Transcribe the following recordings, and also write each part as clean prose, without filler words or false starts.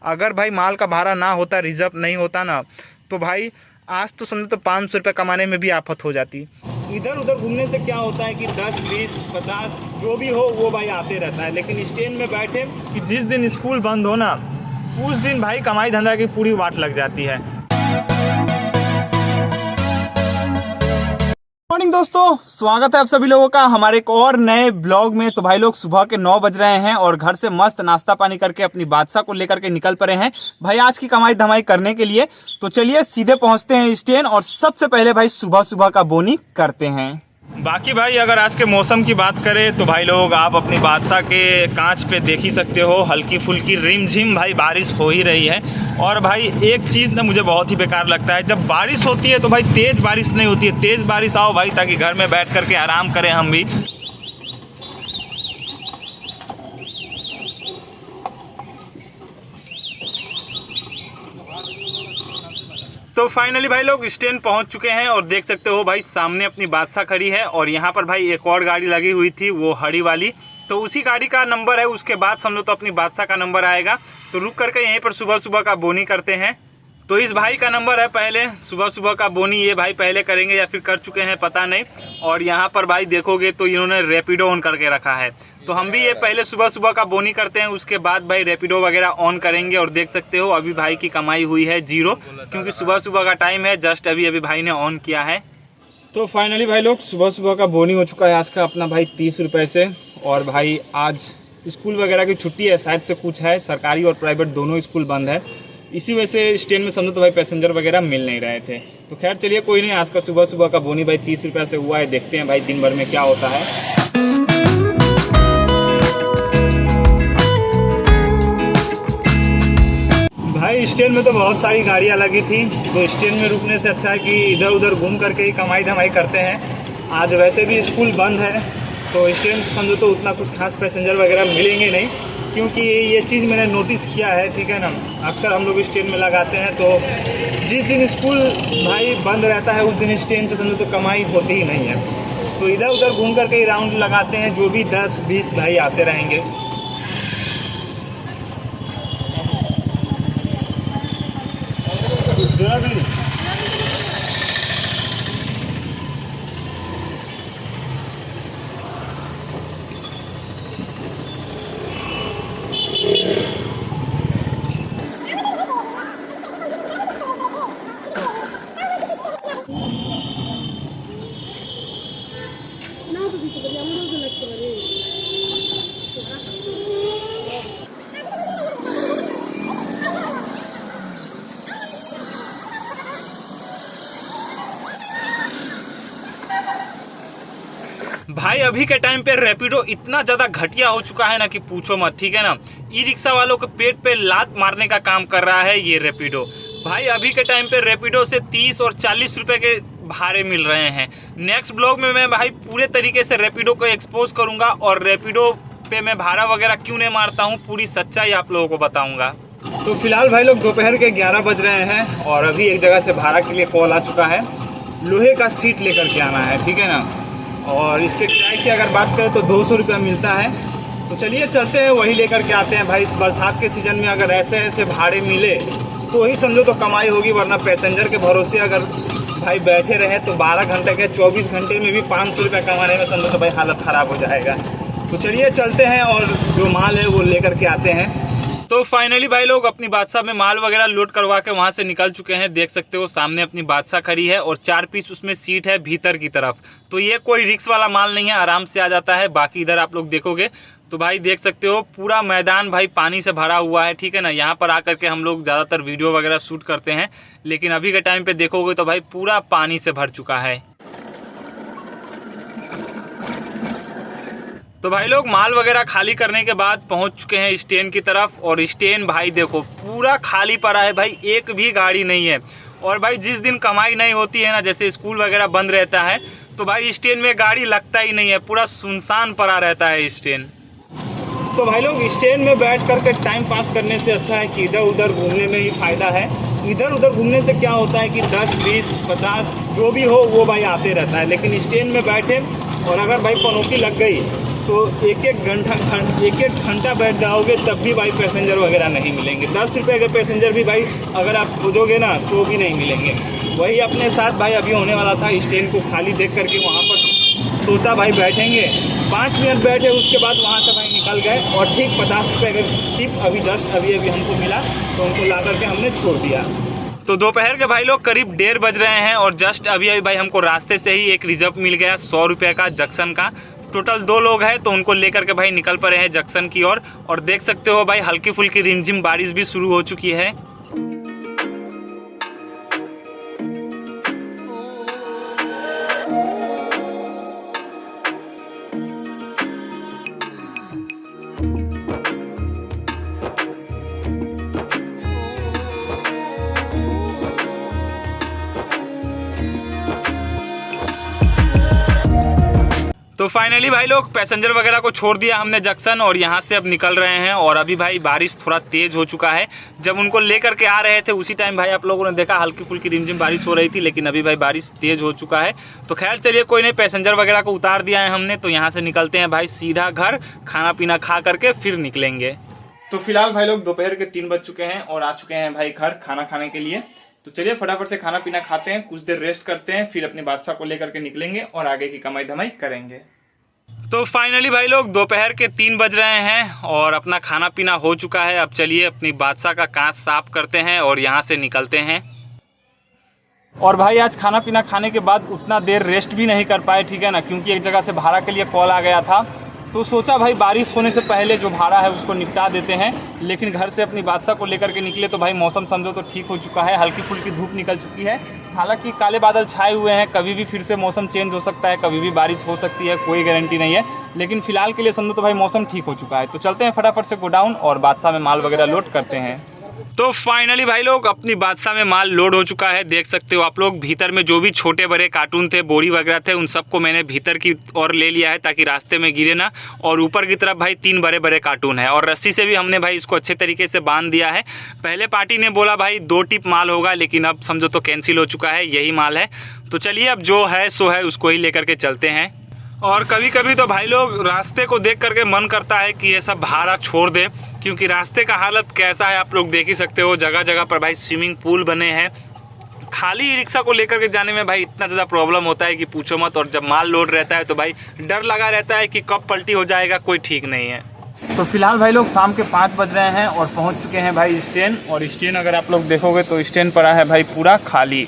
अगर भाई माल का भाड़ा ना होता, रिजर्व नहीं होता ना, तो भाई आज तो समझो तो 500 रुपये कमाने में भी आफत हो जाती। इधर उधर घूमने से क्या होता है कि 10, 20, 50 जो भी हो वो भाई आते रहता है, लेकिन स्टैंड में बैठे कि जिस दिन स्कूल बंद हो ना, उस दिन भाई कमाई धंधा की पूरी वाट लग जाती है। मॉर्निंग दोस्तों, स्वागत है आप सभी लोगों का हमारे एक और नए ब्लॉग में। तो भाई लोग सुबह के 9 बज रहे हैं और घर से मस्त नाश्ता पानी करके अपनी बादशाह को लेकर के निकल पड़े हैं भाई आज की कमाई धमाई करने के लिए। तो चलिए सीधे पहुंचते हैं स्टैंड और सबसे पहले भाई सुबह सुबह का बोनी करते हैं। बाकी भाई अगर आज के मौसम की बात करें तो भाई लोग आप अपनी बादशाह के कांच पे देख ही सकते हो, हल्की फुल्की रिमझिम भाई बारिश हो ही रही है। और भाई एक चीज़ ना मुझे बहुत ही बेकार लगता है, जब बारिश होती है तो भाई तेज़ बारिश नहीं होती है। तेज़ बारिश आओ भाई ताकि घर में बैठ करके आराम करें हम भी। तो फाइनली भाई लोग स्टैंड पहुंच चुके हैं और देख सकते हो भाई सामने अपनी बादशाह खड़ी है और यहाँ पर भाई एक और गाड़ी लगी हुई थी, वो हरी वाली, तो उसी गाड़ी का नंबर है। उसके बाद समझो तो अपनी बादशाह का नंबर आएगा। तो रुक करके यहीं पर सुबह सुबह का बोनी करते हैं। तो इस भाई का नंबर है पहले सुबह सुबह का बोनी, ये भाई पहले करेंगे या फिर कर चुके हैं पता नहीं। और यहाँ पर भाई देखोगे तो इन्होंने रैपिडो ऑन करके रखा है, तो हम भी ये पहले सुबह सुबह का बोनी करते हैं, उसके बाद भाई रैपिडो वगैरह ऑन करेंगे। और देख सकते हो अभी भाई की कमाई हुई है 0, क्योंकि सुबह सुबह का टाइम है, जस्ट अभी अभी भाई ने ऑन किया है। तो फाइनली भाई लोग सुबह सुबह का बोनी हो चुका है आज का अपना भाई 30 रुपये से। और भाई आज स्कूल वगैरह की छुट्टी है, शायद से कुछ है, सरकारी और प्राइवेट दोनों स्कूल बंद है, इसी वजह से स्टैंड में समझो तो भाई पैसेंजर वगैरह मिल नहीं रहे थे। तो खैर चलिए कोई नहीं, आज का सुबह सुबह का बोनी भाई 30 रुपये से हुआ है, देखते हैं भाई दिन भर में क्या होता है। भाई स्टैंड में तो बहुत सारी गाड़ियाँ लगी थी, तो स्टैंड में रुकने से अच्छा है कि इधर उधर घूम करके ही कमाई धमाई करते हैं। आज वैसे भी स्कूल बंद है, तो स्टैंड से समझो तो उतना कुछ खास पैसेंजर वगैरह मिलेंगे नहीं, क्योंकि ये चीज़ मैंने नोटिस किया है, ठीक है ना। अक्सर हम लोग स्टैंड में लगाते हैं, तो जिस दिन स्कूल भाई बंद रहता है उस दिन स्टैंड से समझो तो कमाई होती ही नहीं है। तो इधर उधर घूम करके ही राउंड लगाते हैं, जो भी 10-20 भाई आते रहेंगे। भाई अभी के टाइम पे रैपिडो इतना ज़्यादा घटिया हो चुका है ना कि पूछो मत, ठीक है ना। ई रिक्शा वालों के पेट पे लात मारने का काम कर रहा है ये रैपिडो। भाई अभी के टाइम पे रैपिडो से 30 और 40 रुपए के भाड़े मिल रहे हैं। नेक्स्ट ब्लॉग में मैं भाई पूरे तरीके से रैपिडो को एक्सपोज करूंगा और रैपिडो पे मैं भाड़ा वगैरह क्यों नहीं मारता हूँ, पूरी सच्चाई आप लोगों को बताऊँगा। तो फिलहाल भाई लोग दोपहर के 11 बज रहे हैं और अभी एक जगह से भाड़ा के लिए कॉल आ चुका है। लोहे का सीट लेकर के आना है, ठीक है ना। और इसके किराए की अगर बात करें तो 200 रुपया मिलता है। तो चलिए चलते हैं, वही लेकर के आते हैं। भाई इस बरसात के सीज़न में अगर ऐसे ऐसे भाड़े मिले तो वही समझो तो कमाई होगी, वरना पैसेंजर के भरोसे अगर भाई बैठे रहे तो 12 घंटे के 24 घंटे में भी 500 रुपया कमाने में समझो तो भाई हालत ख़राब हो जाएगा। तो चलिए चलते हैं और जो माल है वो लेकर के आते हैं। तो फाइनली भाई लोग अपनी बादशाह में माल वगैरह लोड करवा के वहाँ से निकल चुके हैं। देख सकते हो सामने अपनी बादशाह खड़ी है और 4 पीस उसमें सीट है भीतर की तरफ। तो ये कोई रिक्स वाला माल नहीं है, आराम से आ जाता है। बाकी इधर आप लोग देखोगे तो भाई देख सकते हो पूरा मैदान भाई पानी से भरा हुआ है, ठीक है ना। यहाँ पर आकर के हम लोग ज़्यादातर वीडियो वगैरह शूट करते हैं, लेकिन अभी के टाइम पे देखोगे तो भाई पूरा पानी से भर चुका है। तो भाई लोग माल वगैरह खाली करने के बाद पहुंच चुके हैं स्टैंड की तरफ। और स्टैंड भाई देखो पूरा खाली पड़ा है भाई, एक भी गाड़ी नहीं है। और भाई जिस दिन कमाई नहीं होती है ना, जैसे स्कूल वगैरह बंद रहता है, तो भाई स्टैंड में गाड़ी लगता ही नहीं है, पूरा सुनसान पड़ा रहता है स्टैंड। तो भाई लोग स्टैंड में बैठ करके टाइम पास करने से अच्छा है कि इधर उधर घूमने में ही फ़ायदा है। इधर उधर घूमने से क्या होता है कि 10, 20, 50 जो भी हो वो भाई आते रहता है, लेकिन स्टैंड में बैठे और अगर भाई पनौती लग गई तो एक एक घंटा बैठ जाओगे तब भी भाई पैसेंजर वगैरह नहीं मिलेंगे। 10 रुपये के पैसेंजर भी भाई अगर आप खोजोगे ना तो भी नहीं मिलेंगे। वही अपने साथ भाई अभी होने वाला था, स्टैंड को खाली देख करके वहाँ पर सोचा भाई बैठेंगे, 5 मिनट बैठे, उसके बाद वहाँ से भाई निकल गए और ठीक 50 रुपये का टिप अभी जस्ट अभी हमको मिला तो उनको ला करके हमने छोड़ दिया। तो दोपहर के भाई लोग करीब 1:30 बज रहे हैं और जस्ट अभी भाई हमको रास्ते से ही एक रिजर्व मिल गया 100 रुपये का जंक्शन का। टोटल 2 लोग हैं तो उनको लेकर के भाई निकल पड़े हैं जंक्शन की ओर। और देख सकते हो भाई हल्की फुल्की रिमझिम बारिश भी शुरू हो चुकी है। तो फाइनली भाई लोग पैसेंजर वगैरह को छोड़ दिया हमने जंक्शन और यहाँ से अब निकल रहे हैं। और अभी भाई बारिश थोड़ा तेज़ हो चुका है। जब उनको लेकर के आ रहे थे उसी टाइम भाई आप लोगों ने देखा हल्की फुल्की रिमझिम बारिश हो रही थी, लेकिन अभी भाई बारिश तेज़ हो चुका है। तो खैर चलिए कोई नहीं, पैसेंजर वगैरह को उतार दिया है हमने, तो यहाँ से निकलते हैं भाई सीधा घर, खाना पीना खा करके फिर निकलेंगे। तो फिलहाल भाई लोग दोपहर के 3 बज चुके हैं और आ चुके हैं भाई घर खाना खाने के लिए। तो चलिए फटाफट से खाना पीना खाते हैं, कुछ देर रेस्ट करते हैं, फिर अपने बादशाह को लेकर के निकलेंगे और आगे की कमाई धमाई करेंगे। तो फाइनली भाई लोग दोपहर के 3 बज रहे हैं और अपना खाना पीना हो चुका है। अब चलिए अपनी बादशाह का कांच साफ करते हैं और यहाँ से निकलते हैं। और भाई आज खाना पीना खाने के बाद उतना देर रेस्ट भी नहीं कर पाए, ठीक है ना, क्योंकि एक जगह से भाड़ा के लिए कॉल आ गया था। तो सोचा भाई बारिश होने से पहले जो भाड़ा है उसको निपटा देते हैं, लेकिन घर से अपनी बादशाह को लेकर के निकले तो भाई मौसम समझो तो ठीक हो चुका है, हल्की फुल्की धूप निकल चुकी है। हालांकि काले बादल छाए हुए हैं, कभी भी फिर से मौसम चेंज हो सकता है, कभी भी बारिश हो सकती है, कोई गारंटी नहीं है। लेकिन फिलहाल के लिए समझो तो भाई मौसम ठीक हो चुका है। तो चलते हैं फटाफट से गोडाउन और बादशाह में माल वगैरह लोड करते हैं। तो फाइनली भाई लोग अपनी बादशाह में माल लोड हो चुका है। देख सकते हो आप लोग भीतर में जो भी छोटे बड़े कार्टून थे, बोरी वगैरह थे, उन सबको मैंने भीतर की ओर ले लिया है ताकि रास्ते में गिरे ना। और ऊपर की तरफ भाई 3 बड़े बड़े कार्टून है और रस्सी से भी हमने भाई इसको अच्छे तरीके से बांध दिया है। पहले पार्टी ने बोला भाई 2 टिप माल होगा, लेकिन अब समझो तो कैंसिल हो चुका है, यही माल है। तो चलिए अब जो है सो है, उसको ही लेकर के चलते हैं। और कभी कभी तो भाई लोग रास्ते को देख करके मन करता है कि ये सब भाड़ा छोड़ दे, क्योंकि रास्ते का हालत कैसा है आप लोग देख ही सकते हो। जगह जगह पर भाई स्विमिंग पूल बने हैं। खाली ई रिक्शा को लेकर के जाने में भाई इतना ज़्यादा प्रॉब्लम होता है कि पूछो मत। और जब माल लोड रहता है तो भाई डर लगा रहता है कि कब पलटी हो जाएगा, कोई ठीक नहीं है। तो फिलहाल भाई लोग शाम के 5 बज रहे हैं और पहुँच चुके हैं भाई स्टैंड। और स्टैंड अगर आप लोग देखोगे तो स्टैंड पड़ा है भाई पूरा खाली।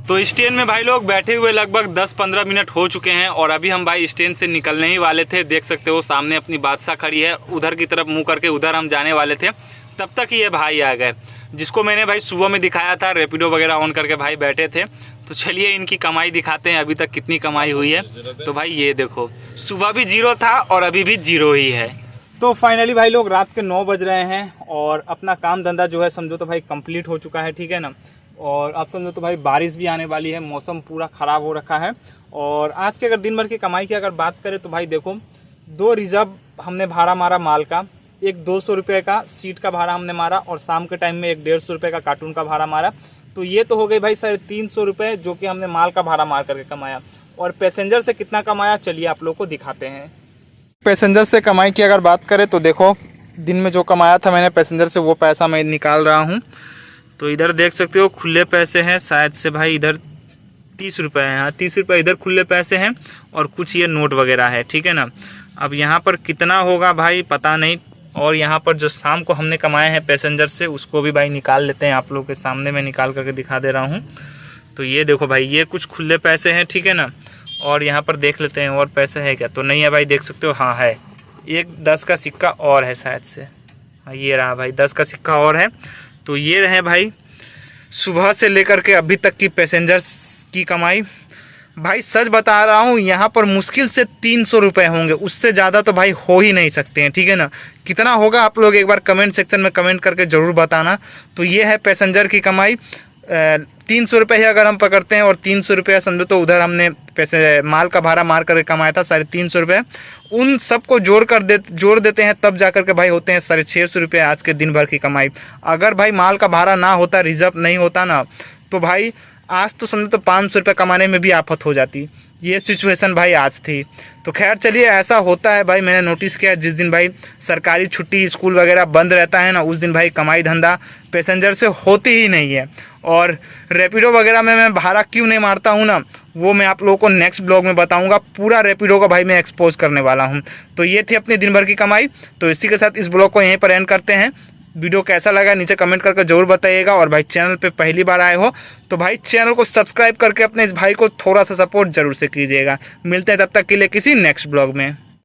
तो स्टैंड में भाई लोग बैठे हुए लगभग 10-15 मिनट हो चुके हैं और अभी हम भाई स्टैंड से निकलने ही वाले थे। देख सकते हो सामने अपनी बादशाह खड़ी है, उधर की तरफ मुंह करके उधर हम जाने वाले थे, तब तक ये भाई आ गए, जिसको मैंने भाई सुबह में दिखाया था, रैपिडो वगैरह ऑन करके भाई बैठे थे। तो चलिए इनकी कमाई दिखाते हैं, अभी तक कितनी कमाई हुई है। तो भाई ये देखो, सुबह भी 0 था और अभी भी 0 ही है। तो फाइनली भाई लोग रात के 9 बज रहे हैं और अपना काम धंधा जो है समझो तो भाई कंप्लीट हो चुका है, ठीक है ना। और आप समझो तो भाई बारिश भी आने वाली है, मौसम पूरा ख़राब हो रखा है। और आज के अगर दिन भर की कमाई की अगर बात करें तो भाई देखो 2 रिजर्व हमने भाड़ा मारा माल का, एक 200 रुपये का सीट का भाड़ा हमने मारा और शाम के टाइम में एक 150 रुपये का कार्टून का भाड़ा मारा। तो ये तो हो गई भाई 350 रुपये जो कि हमने माल का भाड़ा मार करके कमाया। और पैसेंजर से कितना कमाया चलिए आप लोग को दिखाते हैं। पैसेंजर से कमाई की अगर बात करें तो देखो दिन में जो कमाया था मैंने पैसेंजर से वो पैसा मैं निकाल रहा हूँ। तो इधर देख सकते हो खुले पैसे हैं शायद से भाई, इधर 30 रुपये हैं, हाँ 30 रुपये इधर खुले पैसे हैं और कुछ ये नोट वगैरह है, ठीक है ना। अब यहाँ पर कितना होगा भाई पता नहीं। और यहाँ पर जो शाम को हमने कमाए हैं पैसेंजर से उसको भी भाई निकाल लेते हैं, आप लोगों के सामने मैं निकाल करके दिखा दे रहा हूँ। तो ये देखो भाई ये कुछ खुले पैसे हैं, ठीक है ना। और यहाँ पर देख लेते हैं और पैसे है क्या, तो नहीं है भाई, देख सकते हो हाँ है, एक 10 का सिक्का और है शायद से, हाँ ये रहा भाई 10 का सिक्का और है। तो ये रहे भाई सुबह से लेकर के अभी तक की पैसेंजर्स की कमाई। भाई सच बता रहा हूँ यहाँ पर मुश्किल से 300 रुपये होंगे, उससे ज़्यादा तो भाई हो ही नहीं सकते हैं, ठीक है ना। कितना होगा आप लोग एक बार कमेंट सेक्शन में कमेंट करके ज़रूर बताना। तो ये है पैसेंजर की कमाई। 300 रुपये ही अगर हम पकड़ते हैं और 300 रुपये समझो तो उधर हमने पैसे माल का भाड़ा मार करके कमाया था 350 रुपये, उन सबको जोड़ देते हैं तब जा कर के भाई होते हैं 650 रुपये आज के दिन भर की कमाई। अगर भाई माल का भाड़ा ना होता, रिजर्व नहीं होता ना, तो भाई आज तो समझो तो 500 रुपये कमाने में भी आफत हो जाती। ये सिचुएशन भाई आज थी। तो खैर चलिए, ऐसा होता है भाई। मैंने नोटिस किया जिस दिन भाई सरकारी छुट्टी स्कूल वगैरह बंद रहता है ना, उस दिन भाई कमाई धंधा पैसेंजर से होती ही नहीं है। और रैपिडो वगैरह में मैं भाड़ा क्यों नहीं मारता हूँ ना, वो मैं आप लोगों को नेक्स्ट ब्लॉग में बताऊंगा। पूरा रैपिडो का भाई मैं एक्सपोज करने वाला हूँ। तो ये थी अपनी दिन भर की कमाई। तो इसी के साथ इस ब्लॉग को यहीं पर एंड करते हैं। वीडियो कैसा लगा नीचे कमेंट करके जरूर बताइएगा। और भाई चैनल पे पहली बार आए हो तो भाई चैनल को सब्सक्राइब करके अपने इस भाई को थोड़ा सा सपोर्ट जरूर से कीजिएगा। मिलते हैं तब तक के लिए किसी नेक्स्ट ब्लॉग में।